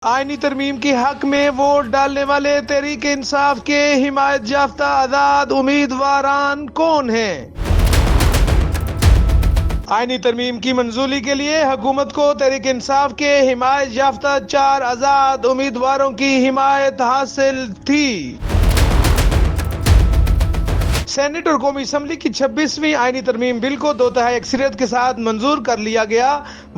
آئینی ترمیم کے حق میں ووٹ ڈالنے والے تحریک انصاف کے حمایت یافتہ آزاد امیدواران کون ہیں؟ آئینی ترمیم کی منظوری کے لیے حکومت کو تحریک انصاف کے حمایت یافتہ 4 آزاد امیدواروں کی حمایت حاصل تھی۔ سینٹ اور قومی اسمبلی کی 26ویں آئینی ترمیم بل کو 2/3 اکثریت کے ساتھ منظور کر لیا گیا۔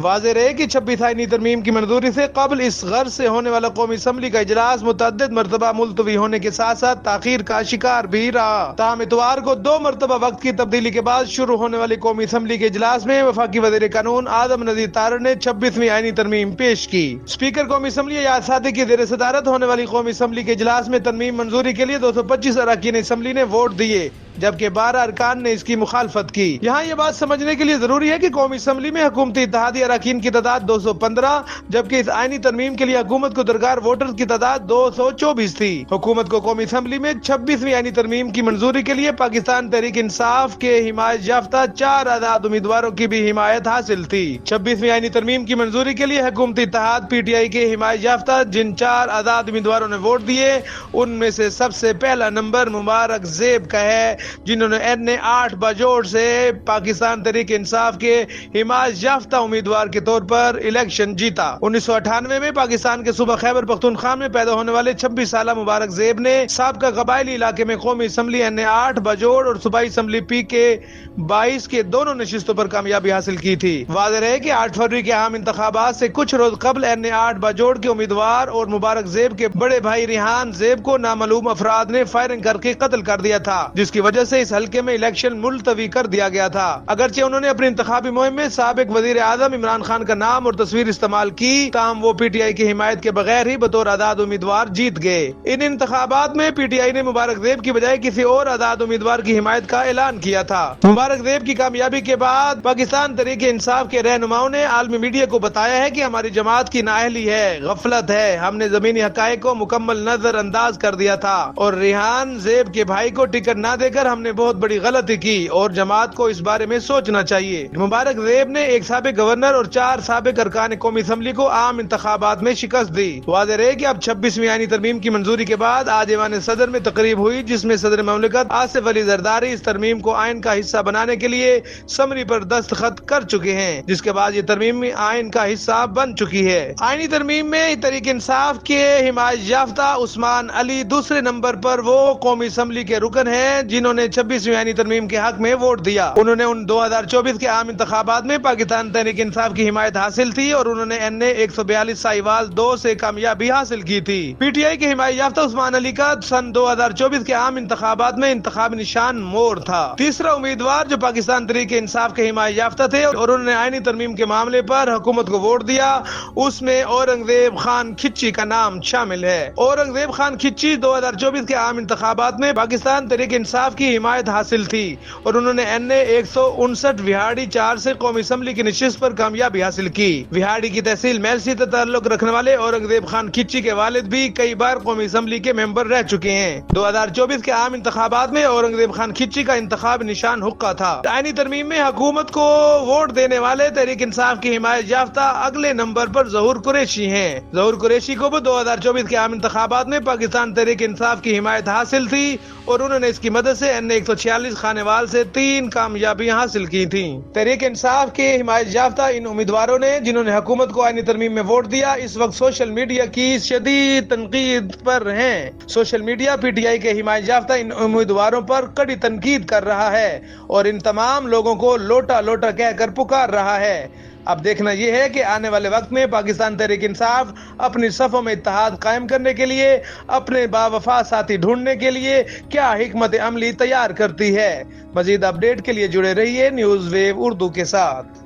واضح رہے کہ 26 آئینی ترمیم کی منظوری سے قبل اس غرض سے ہونے والا قومی اسمبلی کا اجلاس متعدد مرتبہ ملتوی ہونے کے ساتھ ساتھ تاخیر کا شکار بھی رہا۔ تاہم اتوار کو 2 مرتبہ وقت کی تبدیلی کے بعد شروع ہونے والی قومی اسمبلی کے اجلاس میں وفاقی وزیر قانون اعظم نذیر طارڑ نے 26ویں آئینی ترمیم پیش کی۔ اسپیکر قومی اسمبلی ایاز صادق کی زیر صدارت ہونے والی قومی اسمبلی کے اجلاس میں ترمیم منظوری کے لیے 225 اراکین اسمبلی نے ووٹ دیے، جبکہ 12 ارکان نے اس کی مخالفت کی۔ یہاں یہ بات سمجھنے کے لیے ضروری ہے کہ قومی اسمبلی میں حکومتی اتحادی اراکین کی تعداد 215، جبکہ اس آئینی ترمیم کے لیے حکومت کو درکار ووٹرز کی تعداد 224 تھی۔ حکومت کو قومی اسمبلی میں 26ویں آئینی ترمیم کی منظوری کے لیے پاکستان تحریک انصاف کے حمایت یافتہ 4 آزاد امیدواروں کی بھی حمایت حاصل تھی۔ 26ویں آئینی ترمیم کی منظوری کے لیے حکومتی اتحاد پی ٹی آئی کے حمایت یافتہ جن 4 آزاد امیدواروں نے ووٹ دیے، ان میں سے سب سے پہلا نمبر مبارک زیب کا ہے، جنہوں نے NA8 باجوڑ سے پاکستان تحریک انصاف کے حمایت یافتہ امیدوار کے طور پر الیکشن جیتا۔ 1998 میں پاکستان کے صوبہ خیبر پختونخوا میں پیدا ہونے والے 26 سالہ مبارک زیب نے سابقہ قبائلی علاقے میں قومی اسمبلی NA8 باجوڑ اور صوبائی اسمبلی پی کے 22 کے دونوں نشستوں پر کامیابی حاصل کی تھی۔ واضح رہے کہ 8 فروری کے عام انتخابات سے کچھ روز قبل NA8 باجوڑ کے امیدوار اور مبارک زیب کے بڑے بھائی ریحان زیب کو نامعلوم افراد نے فائرنگ کر کے قتل کر دیا تھا، جس کی وجہ سے اس حلقے میں الیکشن ملتوی کر دیا گیا تھا۔ اگرچہ انہوں نے اپنی انتخابی مہم میں سابق وزیر اعظم عمران خان کا نام اور تصویر استعمال کی، تاہم وہ پی ٹی آئی کی حمایت کے بغیر ہی بطور آزاد امیدوار جیت گئے۔ ان انتخابات میں پی ٹی آئی نے مبارک زیب کی بجائے کسی اور آزاد امیدوار کی حمایت کا اعلان کیا تھا۔ مبارک زیب کی کامیابی کے بعد پاکستان تحریک انصاف کے رہنماؤں نے عالمی میڈیا کو بتایا ہے کہ ہماری جماعت کی نااہلی ہے، غفلت ہے، ہم نے زمینی حقائق کو مکمل نظر انداز کر دیا تھا اور ریحان زیب کے بھائی کو ٹکٹ نہ دے کر ہم نے بہت بڑی غلطی کی اور جماعت کو اس بارے میں سوچنا چاہیے۔ مبارک زیب نے ایک سابق گورنر اور 4 سابق ارکان قومی اسمبلی کو عام انتخابات میں شکست دی۔ واضح رہے کہ اب 26ویں آئینی ترمیم کی منظوری کے بعد آج ایوان صدر میں تقریب ہوئی، جس میں صدر مملکت آصف علی زرداری اس ترمیم کو آئین کا حصہ بنانے کے لیے سمری پر دستخط کر چکے ہیں، جس کے بعد یہ ترمیم آئین کا حصہ بن چکی ہے۔ آئینی ترمیم میں تحریک انصاف کے حمایت یافتہ عثمان علی دوسرے نمبر پر وہ قومی اسمبلی کے رکن ہیں جنہوں نے 26ویں آئینی ترمیم کے حق میں ووٹ دیا۔ انہوں نے 2024 کے عام انتخابات میں پاکستان تحریک انصاف کی حمایت حاصل تھی اور انہوں نے NA142 ساہیوال 2 سے کامیابی حاصل کی تھی۔ پی ٹی آئی کے حمایت یافتہ عثمان علی کا سن 2024 کے عام انتخابات میں انتخابی نشان مور تھا۔ تیسرا امیدوار جو پاکستان تحریک انصاف کے حمایت یافتہ تھے اور انہوں نے آئینی ترمیم کے معاملے پر حکومت کو ووٹ دیا، اس میں اورنگزیب خان کھچی کا نام شامل ہے۔ اورنگزیب خان کھچی 2024 کے عام انتخابات میں پاکستان تحریک انصاف کی حمایت حاصل تھی اور انہوں نے NA159 وہاڑی 4 سے قومی اسمبلی کی نشست پر کامیابی حاصل کی۔ وہاڑی کی تحصیل میلسی سے تعلق رکھنے والے اورنگزیب خان کھچی کے والد بھی کئی بار قومی اسمبلی کے ممبر رہ چکے ہیں۔ 2024 کے عام انتخابات میں اورنگزیب خان کھچی کا انتخاب نشان حقہ تھا۔ آئینی ترمیم میں حکومت کو ووٹ دینے والے تحریک انصاف کی حمایت یافتہ اگلے نمبر پر ظہور قریشی ہیں۔ ظہور قریشی کو بھی 2024 کے عام انتخابات میں پاکستان تحریک انصاف کی حمایت حاصل تھی اور انہوں نے اس کی مدد سے NA146 خانیوال سے 3 کامیابیاں حاصل کی تھیں۔ تحریک انصاف کے حمایت یافتہ ان امیدواروں نے جنہوں نے حکومت کو آئینی ترمیم میں ووٹ دیا، اس وقت سوشل میڈیا کی شدید تنقید پر ہیں۔ Social media P T I کے حمایت یافتہ ان امیدواروں پر کڑی تنقید کر رہا ہے اور ان تمام لوگوں کو لوٹا لوٹا کہہ کر پکار رہا ہے۔ اب دیکھنا یہ ہے کہ آنے والے وقت میں پاکستان تحریک انصاف اپنی صفوں میں اتحاد قائم کرنے کے لیے، اپنے باوفا ساتھی ڈھونڈنے کے لیے کیا حکمت عملی تیار کرتی ہے۔ مزید اپڈیٹ کے لیے جڑے رہیے نیوز ویو اردو کے ساتھ۔